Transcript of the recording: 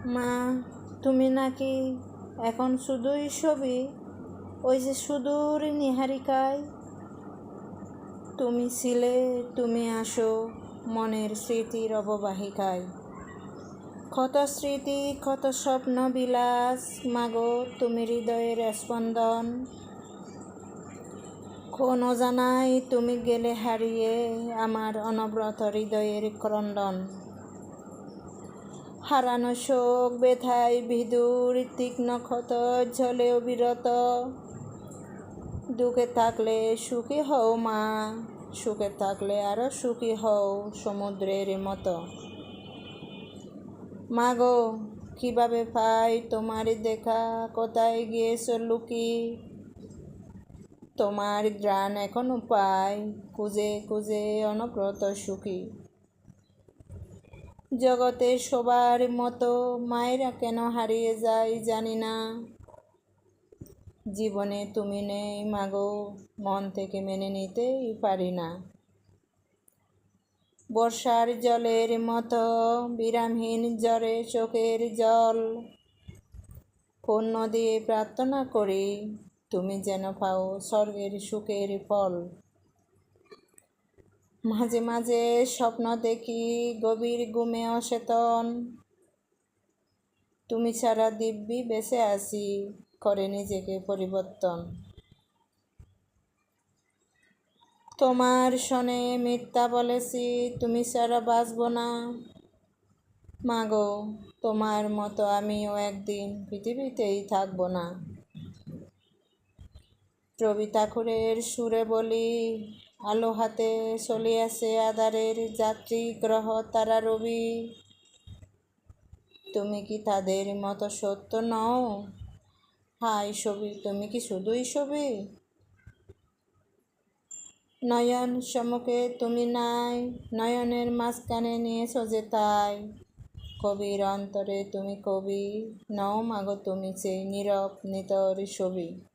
মা, তুমি নাকি এখন শুধুই ছবি, ওই যে সুদূর নিহারিকায়। তুমি ছিলে, তুমি আসো মনের স্মৃতির অববাহিকায়। কত স্মৃতি, কত স্বপ্ন বিলাস, মাগো তুমি হৃদয়ের স্পন্দন। কোন অজানাই তুমি গেলে হারিয়ে, আমার অনবরত হৃদয়ের ক্রন্দন। হারানো শোক ব্যথায় বিদুর তীক্ষ্ণ ক্ষত ঝলে অবিরত। দুঃখে থাকলে সুখী হও মা, সুখে থাকলে আরো সুখী হও সমুদ্রের মতো। মাগো, কিভাবে পাই তোমার দেখা, কোথায় গিয়েছ লুকি। তোমার ঘ্রাণ এখনো পাই, খুঁজে খুঁজে অনবরত সুখী। জগতের সবার মতো মায়েরা কেন হারিয়ে যায় জানি না। জীবনে তুমি নেই মাগো, মন থেকে মেনে নিতেই পারি না। বর্ষার জলের মতো বিরামহীন ঝরে চোখের জল। পূর্ণ দিয়ে প্রার্থনা করি, তুমি যেন পাও স্বর্গের সুখের ফল। মাঝে মাঝে স্বপ্ন দেখি গভীর ঘুমে অচেতন। তুমি ছাড়া দিব্যি বেঁচে আছি, করে নিজেকে পরিবর্তন। তোমার শোনে মিথ্যা বলেছি, তুমি ছাড়া বাঁচব না। মাগো, তোমার মতো আমিও একদিন পৃথিবীতেই থাকব না। রবি ঠাকুরের সুরে বলি, আলো হাতে চলিয়াছে আধারের যাত্রী গ্রহ তারা রবি। তুমি কি তাদের মতো সত্য নও? হাই ছবি, তুমি কি শুধুই ছবি? নয়ন সম্মুখে তুমি নাই, নয়নের মাঝখানে নিয়েছ যে তাই। কবির অন্তরে তুমি কবি নও মাগো, তুমি চেয়ে নীরব নিতর ছবি।